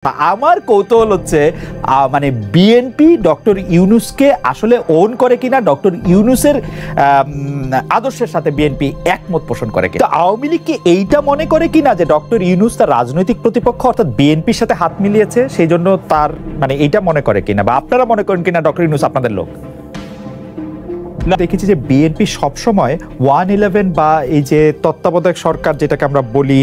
আমার কৌতূহল হচ্ছে মানে বিএনপি ডক্টর ইউনূসকে আসলে ওন করে কিনা, ডক্টর ইউনূসের আদর্শের সাথে বিএনপি একমত পোষণ করে কিনা। আওয়ামী লীগ কি এইটা মনে করে কিনা যে ডক্টর ইউনূস তার রাজনৈতিক প্রতিপক্ষ অর্থাৎ বিএনপির সাথে হাত মিলিয়েছে, সেই জন্য তার মানে এইটা মনে করে কিনা, বা আপনারা মনে করেন কিনা ডক্টর ইউনূস আপনাদের লোক? দেখেছি যে বিএনপি সবসময় 1-11 বা এই যে তত্ত্বাবধায়ক সরকার যেটাকে আমরা বলি,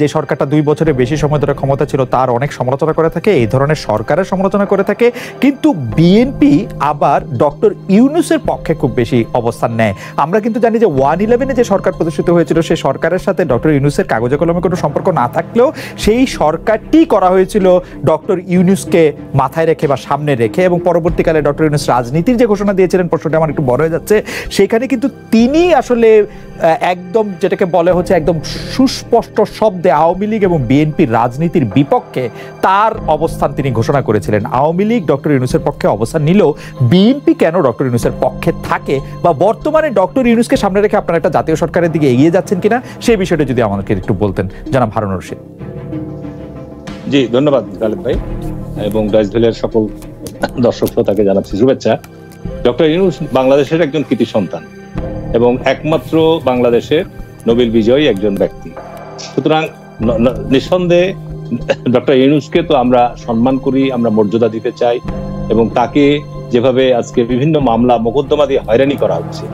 যে সরকারটা 2 বছরের বেশি সময় ধরে ক্ষমতা ছিল, তার অনেক সমালোচনা করে থাকে, এই ধরনের সরকারের সমালোচনা করে থাকে। কিন্তু বিএনপি আবার ডক্টর ইউনূসের পক্ষে খুব বেশি অবস্থান নেয়। আমরা কিন্তু জানি যে 1-11-এ যে সরকার প্রতিষ্ঠিত হয়েছিল সেই সরকারের সাথে ডক্টর ইউনূসের কাগজে কলমে কোনো সম্পর্ক না থাকলেও সেই সরকারটি করা হয়েছিল ডক্টর ইউনূসকে মাথায় রেখে বা সামনে রেখে, এবং পরবর্তীকালে ডক্টর ইউনূস রাজনীতির যে ঘোষণা দিয়েছিলেন, প্রশ্নটা আমার একটু বড় হয়ে যাচ্ছে, সেখানে কিন্তু তিনি আসলে একদম যেটাকে বলে হচ্ছে একদম সুস্পষ্ট শব্দে আওয়ামী লীগ এবং বিএনপির রাজনীতির বিপক্ষে তার অবস্থান তিনি ঘোষণা করেছিলেন। আওয়ামী লীগ ডক্টর ইউনূসের পক্ষে অবস্থান নিলেও বিএনপি কেন ডক্টর ইউনূসের পক্ষে থাকে, বা বর্তমানে ডক্টর ইউনূসকে সামনে রেখে আপনারা একটা জাতীয় সরকারের দিকে এগিয়ে যাচ্ছেন কিনা, সেই বিষয়টা যদি আমাকে একটু বলতেন জনাব হারুন রশিদ। জি, ধন্যবাদ খালেদ ভাই, এবং ডয়েচ ভেলের সকল দর্শক শ্রোতাকে জানাচ্ছি শুভেচ্ছা। ডক্টর ইউনূস বাংলাদেশের একজন কৃতি সন্তান এবং একমাত্র বাংলাদেশের নোবেল বিজয়ী একজন ব্যক্তি। সুতরাং নিঃসন্দেহে ডক্টর ইউনূসকে তো আমরা সম্মান করি, আমরা মর্যাদা দিতে চাই, এবং তাকে যেভাবে আজকে বিভিন্ন মামলা মোকদ্দমা দিয়ে হয়রানি করা হচ্ছে,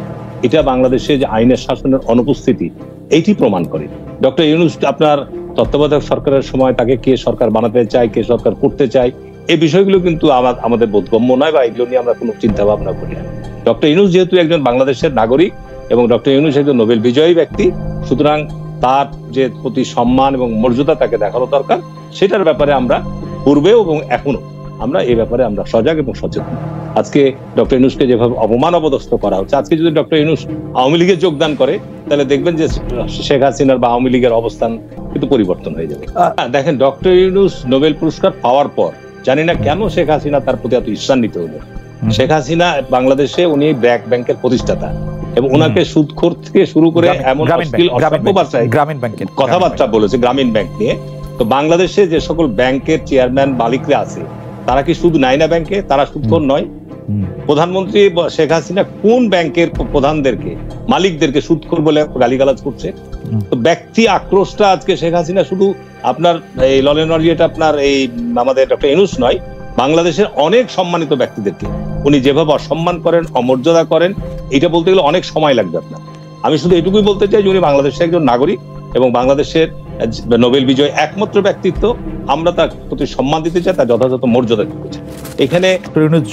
এটা বাংলাদেশে যে আইনের শাসনের অনুপস্থিতি এইটি প্রমাণ করে। ডক্টর ইউনূস আপনার তত্ত্বাবধায়ক সরকারের সময় তাকে কে সরকার বানাতে চায়, কে সরকার করতে চায়, এই বিষয়গুলো কিন্তু আমাদের বোধগম্য নয়, বা এগুলো নিয়ে আমরা কোনো চিন্তা ভাবনা করি না। ডক্টর ইউনূস যেহেতু একজন বাংলাদেশের নাগরিক এবং ডক্টর ইউনূস একজন নোবেল বিজয়ী ব্যক্তি, সুতরাং তার যে প্রতি সম্মান এবং মর্যাদা তাকে দেখানো দরকার, সেটার ব্যাপারে আমরা পূর্বেও এবং এখনো আমরা এই ব্যাপারে আমরা সজাগ এবং সচেতন। আজকে ডক্টর ইউনূসকে যেভাবে অপমান অপদস্থ করা হচ্ছে, আজকে যদি ডক্টর ইউনূস আওয়ামী লীগে যোগদান করে, তাহলে দেখবেন যে শেখ হাসিনার বা আওয়ামী লীগের অবস্থান কিন্তু পরিবর্তন হয়ে যাবে। দেখেন, ডক্টর ইউনূস নোবেল পুরস্কার পাওয়ার পর জানি না কেন শেখ হাসিনা তার প্রতি এত ঈর্ষান্বিত হলো। শেখ হাসিনা বাংলাদেশে উনি ব্যাংকের প্রতিষ্ঠাতা, এবং ওনাকে সুদখোর থেকে শুরু করে এমন গ্রামীণ ব্যাংকের কথাবার্তা বলেছে গ্রামীণ ব্যাংক নিয়ে। তো বাংলাদেশে যে সকল ব্যাংকের চেয়ারম্যান মালিকরা আছে, তারা কি শুধু নাই না ব্যাংকে? তারা সুদখোর নয়? প্রধানমন্ত্রী শেখ হাসিনা কোন ব্যাংকের প্রধানদেরকে, মালিকদেরকে সুদখোর বলে গালিগালাজ করছে? তো ব্যক্তি আক্রোশটা আজকে শেখ হাসিনা শুধু আপনার এই ললেনরিয়েটা আপনার এই আমাদের ডক্টর ইউনূস নয়, বাংলাদেশের অনেক সম্মানিত ব্যক্তিদেরকে উনি যেভাবে অসম্মান করেন, অমর্যাদা করেন, এটা বলতে গেলে অনেক সময় লাগবে আপনার। আমি শুধু এটুকুই বলতে চাই যে উনি বাংলাদেশের একজন নাগরিক এবং বাংলাদেশের নোবেল বিজয় একমাত্র ব্যক্তিত্ব। আমরা তার প্রতি সম্মান দিতে চাই, তার যথাযথ মর্যাদা দিতে চাই। এখানে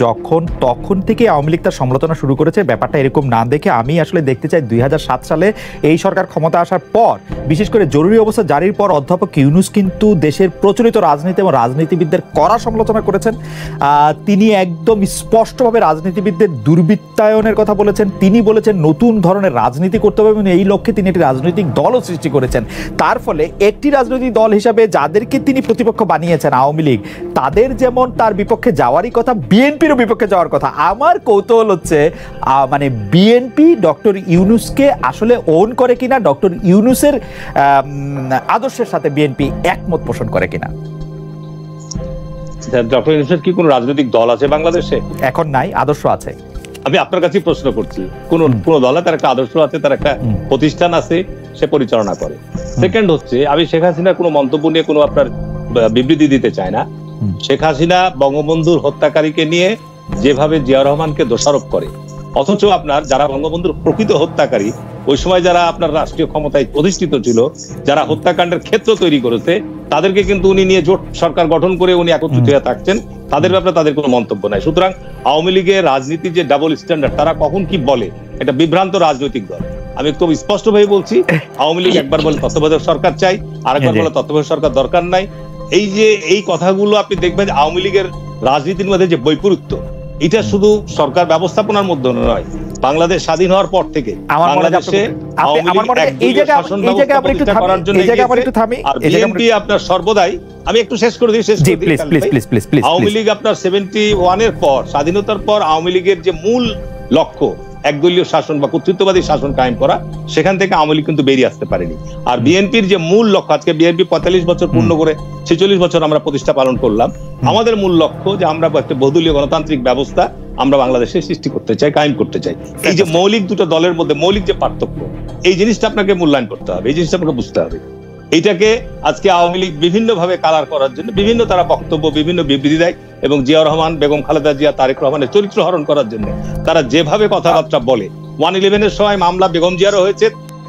যখন তখন থেকে আওয়ামী লীগ তার সমালোচনা শুরু করেছে, ব্যাপারটা এরকম না দেখে আমি আসলে দেখতে চাই 2007 সালে এই সরকার ক্ষমতা আসার পর, বিশেষ করে জরুরি অবস্থা জারির পর, অধ্যাপক ইউনূস কিন্তু দেশের প্রচলিত রাজনীতি এবং রাজনীতিবিদদের কড়া সমালোচনা করেছেন। তিনি একদম স্পষ্টভাবে রাজনীতিবিদদের দুর্বৃত্তায়নের কথা বলেছেন। তিনি বলেছেন নতুন ধরনের রাজনীতি করতে হবে, এবং এই লক্ষ্যে তিনি একটি রাজনৈতিক দলও সৃষ্টি করেছেন। তার ফলে একটি রাজনৈতিক দল হিসাবে যাদেরকে তিনি প্রতিপক্ষ বানিয়েছেন আওয়ামী লীগ, তাদের যেমন তার বিপক্ষে যাওয়ারই কথা, বিএনপিরও বিপক্ষে যাওয়ার কথা। আমার কৌতূহল হচ্ছে মানে বিএনপি ডক্টর ইউনূসকে আসলে ওন করে কিনা, ডক্টর ইউনূসের আদর্শের সাথে বিএনপি একমত পোষণ করে কিনা। ডক্টর ইউনূসের কি কোনো রাজনৈতিক দল আছে বাংলাদেশে? এখন নাই, আদর্শ আছে। আমি আপনার কাছে প্রশ্ন করছি, কোন দলে তার একটা আদর্শ আছে, তার একটা প্রতিষ্ঠান আছে, সে পরিচালনা করে। সেকেন্ড হচ্ছে, আমি শেখ হাসিনার কোনো মন্তব্য নিয়ে কোনো আপনার বিবৃতি দিতে চাই না। শেখ হাসিনা বঙ্গবন্ধুর হত্যাকারীকে নিয়ে যেভাবে জিয়াউর রহমানকে দোষারোপ করে, অথচ আপনার যারা বঙ্গবন্ধুর প্রকৃত হত্যাকারী, ওই সময় যারা আপনার রাষ্ট্রীয় ক্ষমতায় অধিষ্ঠিত ছিল, যারা হত্যাকাণ্ডের ক্ষেত্র তৈরি করেছে, তাদেরকে কিন্তু উনি নিয়ে জোট সরকার গঠন করে উনি একত্রিত হয়ে থাকছেন, তাদের ব্যাপারে তাদের কোনো মন্তব্য নাই। সুতরাং আওয়ামী লীগের রাজনীতির যে ডাবল স্ট্যান্ডার্ড, তারা কখন কি বলে, এটা বিভ্রান্ত রাজনৈতিক দল। আমি খুব স্পষ্ট ভাবে বলছি, আওয়ামী লীগ একবার বলে তত্ত্বাবধায়ক সরকার চাই, আরেকবার বলে তত্ত্বাবধায়ক সরকার দরকার নাই। এই যে এই কথাগুলো আপনি দেখবেন আওয়ামী লীগের রাজনীতির মধ্যে যে বৈপরীত্য, এটা শুধু সরকার ব্যবস্থাপনার মধ্যে নয়, বাংলাদেশ স্বাধীন হওয়ার পর থেকে বাংলাদেশে আপনার সর্বদাই, আমি একটু শেষ করে দিই, আওয়ামী লীগ আপনার 71-এর পর, স্বাধীনতার পর আওয়ামী লীগের যে মূল লক্ষ্য, একদলীয় শাসন বা কর্তৃত্ববাদী শাসন কায়েম করা, সেখান থেকে আওয়ামী লীগ কিন্তু বেরিয়ে আসতে পারেনি। আর বিএনপির যে মূল লক্ষ্য, আজকে বিএনপি 45 বছর পূর্ণ করে 46 বছর আমরা প্রতিষ্ঠা পালন করলাম, আমাদের মূল লক্ষ্য যে আমরা একটা বহুদলীয় গণতান্ত্রিক ব্যবস্থা আমরা বাংলাদেশে সৃষ্টি করতে চাই, কায়েম করতে চাই। এই যে মৌলিক দুটো দলের মধ্যে মৌলিক যে পার্থক্য, এই জিনিসটা আপনাকে মূল্যায়ন করতে হবে, এই জিনিসটা আপনাকে বুঝতে হবে। এইটাকে আজকে আওয়ামী লীগ বিভিন্ন ভাবে কালার করার জন্য বিভিন্ন তারা বক্তব্য, বিভিন্ন বিবৃতি দেয়, এবং জিয়াউর রহমান, বেগম খালেদা জিয়া, তারেক রহমানের চরিত্র হরণ করার জন্য তারা যেভাবে কথাবার্তা বলে। 111-এর সময় মামলা বেগম জিয়ারও হয়েছে,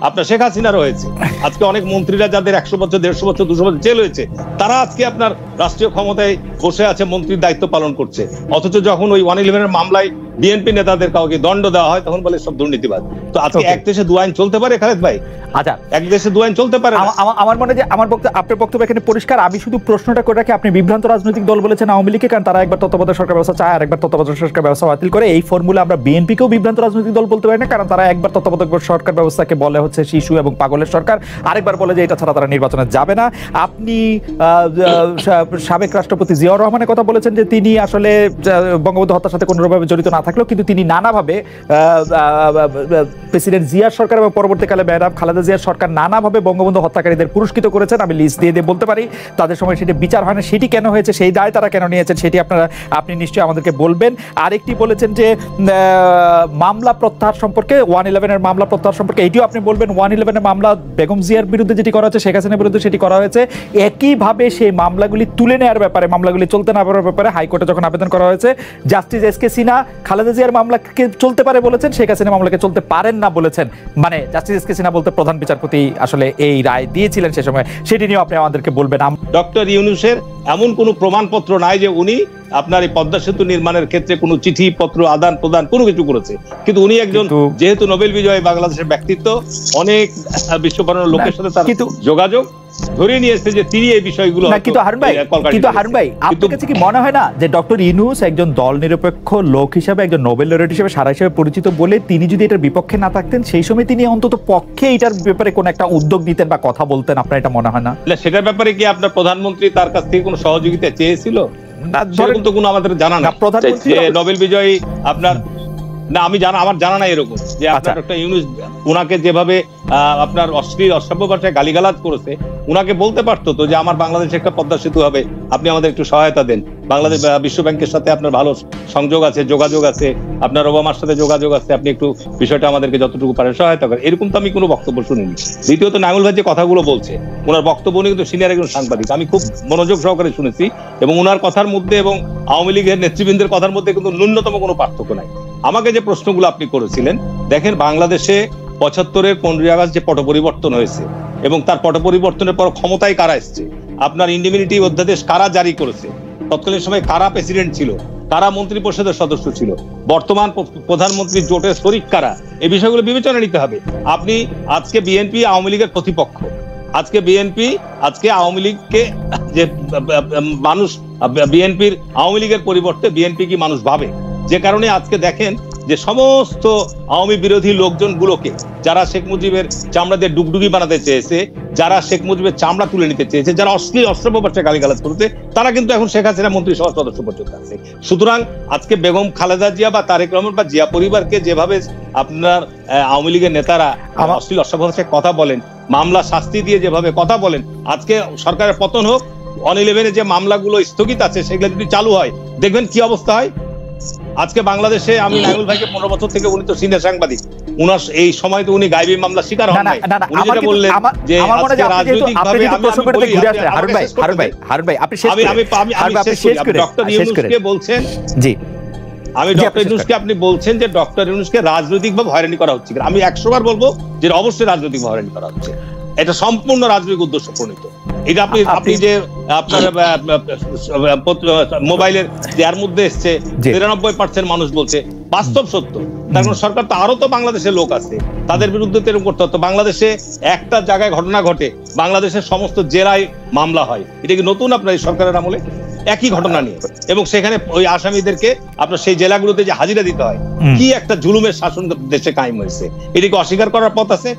আপনার শেখ হাসিনারও হয়েছে। আজকে অনেক মন্ত্রীরা যাদের 100 বছর, 150 বছর, 200 বছর জেল হয়েছে, তারা আজকে আপনার রাষ্ট্রীয় ক্ষমতায় বসে আছে, মন্ত্রীর দায়িত্ব পালন করছে। অথচ যখন ওই 111-এর মামলায় বিএনপি নেতাদের কাউকে দণ্ড দেওয়া হয়, তখন বলে সব দুর্নীতিবাদ। তো আজকে এক দেশে দু আইন চলতে পারে খালেদ ভাই? আচ্ছা, এক দেশে দু আইন চলতে পারে? আমার মনে হয় যে আমার আপনার বক্তব্য এখানে পরিষ্কার। আমি শুধু প্রশ্নটা করে রাখি, আপনি বিভ্রান্ত রাজনৈতিক দল বলেছেন আওয়ামী লীগকে, কারণ তারা একবার তত্ত্বাবধায়ক সরকার ব্যবস্থা চায় আর একবার তত্ত্বাবধায়ক সরকার ব্যবস্থা বাতিল করে। এই ফর্মুলা আমরা বিএনপিকেও বিভ্রান্ত রাজনৈতিক দল বলতে পারি না, কারণ তারা একবার তত্ত্বাবধায়ক সরকার ব্যবস্থাকে বলে হচ্ছে শিশু এবং পাগলের সরকার, আরেকবার বলে যে এটা ছাড়া তারা নির্বাচনে যাবে না। আপনি সাবেক রাষ্ট্রপতি জিয়াউর রহমানের কথা বলেছেন যে তিনি আসলে বঙ্গবন্ধু হত্যার সাথে কোনোভাবে জড়িত না থাকলেও কিন্তু তিনি নানাভাবে প্রেসিডেন্ট জিয়ার সরকার এবং পরবর্তীকালে ম্যাডাম খালেদা জিয়ার সরকার নানাভাবে বঙ্গবন্ধু হত্যাকারীদের পুরস্কৃত করেছেন। আমি লিস্ট দিয়ে বলতে পারি, তাদের সময় সেটি বিচার হয় না, সেটি কেন হয়েছে, সেই দায় তারা কেন নিয়েছেন, সেটি আপনি নিশ্চয়ই আমাদেরকে বলবেন। আরেকটি বলেছেন যে মামলা প্রত্যাহার সম্পর্কে, 111-এর মামলা প্রত্যাহার সম্পর্কে, এটিও আপনি বলবেন। 111-এর মামলা বেগম জিয়ার বিরুদ্ধে যেটি করা হয়েছে, শেখ হাসিনার বিরুদ্ধে সেটি করা হয়েছে। একইভাবে সেই মামলাগুলি তুলে নেওয়ার ব্যাপারে, মামলাগুলি চলতে না পারার ব্যাপারে হাইকোর্টে যখন আবেদন করা হয়েছে, জাস্টিস এস.কে. সিনহা খালেদা জিয়ার মামলাকে চলতে পারে বলেছেন, শেখ হাসিনা মামলাকে চলতে পারেন না বলেছেন। মানে জাস্টিস এস.কে. সিনহা বলতে প্রধান বিচারপতি আসলে এই রায় দিয়েছিলেন সে সময়, সেটি নিয়ে আপনি আমাদেরকে বলবেন। ডক্টর ইউনূসের এমন কোনো প্রমাণপত্র নাই যে উনি আপনার এই পদ্মা সেতু নির্মাণের ক্ষেত্রে কোনো চিঠি পত্র আদান প্রদান কোনো কিছু করেছে, কিন্তু উনি একজন যেহেতু নোবেল বিজয়ী বাংলাদেশের ব্যক্তিত্ব, অনেক বিশ্ববরণ্য লোকের সাথে তার যোগাযোগ ধরে নিয়েছে যে তিনি এই বিষয়গুলো। কিন্তু হারুন ভাই, আপনার কাছে কি মনে হয় না যে ডক্টর ইউনূস একজন দল নিরপেক্ষ লোক হিসেবে, একজন নোবেল লরেট হিসেবে, সারা হিসেবে পরিচিত বলে তিনি যদি এটার বিপক্ষে না থাকতেন, সেই সময় তিনি অন্তত পক্ষে এটার ব্যাপারে কোন একটা উদ্যোগ নিতেন বা কথা বলতেন? আপনার এটা মনে হয় না? সেটার ব্যাপারে কি আপনার প্রধানমন্ত্রী তার কাছ থেকে কোনো সহযোগিতা চেয়েছিল? সেরকম তো কোনো আমাদের জানা না। প্রধানমন্ত্রী নোবেল বিজয়ী আপনার না, আমি আমার জানা নাই এরকম যে আপনার ডক্টর ইউনূস উনাকে যেভাবে আপনার অশ্লীল অসভ্য ভাষায় গালিগালাজ করেছে, উনাকে বলতে পারতো তো যে আমার বাংলাদেশে একটা পদ্মা সেতু হবে, আপনি আমাদের একটু সহায়তা দেন। বাংলাদেশ বিশ্ব ব্যাংকের সাথে আপনার ভালো সংযোগ আছে, যোগাযোগ আছে, আপনার ওবামার সাথে যোগাযোগ আছে, আপনি একটু বিষয়টা আমাদেরকে যতটুকু পারেন সহায়তা করেন। এরকম তো আমি কোনো বক্তব্য শুনিনি। দ্বিতীয়ত নাইমুল ভাই যে কথাগুলো বলছে, ওনার বক্তব্য উনি কিন্তু সিনিয়র একজন সাংবাদিক, আমি খুব মনোযোগ সহকারে শুনেছি, এবং ওনার কথার মধ্যে এবং আওয়ামী লীগের নেতৃবৃন্দের কথার মধ্যে কিন্তু ন্যূনতম কোনো পার্থক্য নাই। আমাকে যে প্রশ্নগুলো আপনি করেছিলেন, দেখেন বাংলাদেশে 75-এর 15 আগস্ট যে পট পরিবর্তন হয়েছে, এবং তার পট পরিবর্তনের পর ক্ষমতায় কারা এসছে, আপনার ইন্ডিমিনিটি অধ্যাদেশ কারা জারি করেছে, তৎকালীন সময় কারা প্রেসিডেন্ট ছিল, কারা মন্ত্রী পরিষদের সদস্য ছিল, বর্তমান প্রধানমন্ত্রী জোটের শরিক কারা, এই বিষয়গুলো বিবেচনা নিতে হবে। আপনি আজকে বিএনপি আওয়ামী লীগের প্রতিপক্ষ, আজকে বিএনপি আজকে আওয়ামী লীগকে যে মানুষ বিএনপির আওয়ামী লীগের পরিবর্তে বিএনপি কি মানুষ ভাবে, যে কারণে আজকে দেখেন যে সমস্ত আওয়ামী বিরোধী লোকজনগুলোকে, যারা শেখ মুজিবের চামড়া দিয়ে ডুগডুগি বানাতে চেয়েছে, যারা শেখ মুজিবের চামড়া তুলে নিতে চেয়েছে, যারা অশ্লীল অশ্রব্য ভাষায় গালিগালাজ করেছে, তারা কিন্তু এখন শেখ হাসিনা মন্ত্রিসভার সদস্য পর্যন্ত আছে। সুতরাং আজকে বেগম খালেদা জিয়া বা তারেক রহমান বা জিয়া পরিবারকে যেভাবে আপনার আওয়ামী লীগের নেতারা অশ্লীল অশ্রব্য ভাষায় কথা বলেন, মামলা শাস্তি দিয়ে যেভাবে কথা বলেন, আজকে সরকারের পতন হোক, 111-এ যে মামলাগুলো স্থগিত আছে সেগুলো যদি চালু হয়, দেখবেন কি অবস্থা হয়। আজকে বাংলাদেশে আমি নাইমুল ভাইকে 15 বছর থেকে, উনি তো সিনিয়র সাংবাদিক, উনার এই সময় তো উনি গায়েবী মামলা শিকার হন নাই। উনি যেটা বললেন যে আজকে রাজনৈতিকভাবে ডক্টর ইউনূসকে বলছেন, জি আমি ডক্টর ইউনূসকে আপনি বলছেন যে ডক্টর ইউনূসকে রাজনৈতিকভাবে হয়রানি করা হচ্ছে, আমি 100 বার বলবো যে অবশ্যই রাজনৈতিকভাবে হয়রানি করা হচ্ছে, এটা সম্পূর্ণ রাজনৈতিক উদ্দেশ্য প্রণীত। এটা আপনি যে আপনার মোবাইলের যার মধ্যে এসছে 93% মানুষ বলছে, বাস্তব সত্য। তার কারণ সরকার তো আরো তো বাংলাদেশের লোক আছে, তাদের বিরুদ্ধে তো এরকম করতে হতো। বাংলাদেশে একটা জায়গায় ঘটনা ঘটে, বাংলাদেশের সমস্ত জেলায় মামলা হয়, এটা কি নতুন আপনার এই সরকারের আমলে? একই ঘটনা নিয়ে, এবং সেখানে ওই আসামিদেরকে আপনার সেই জেলাগুলোতে যে হাজিরা দিতে হয়, কি একটা জুলুমের শাসন দেশে কায়েম হয়েছে, এটিকে অস্বীকার করার পথ আছে?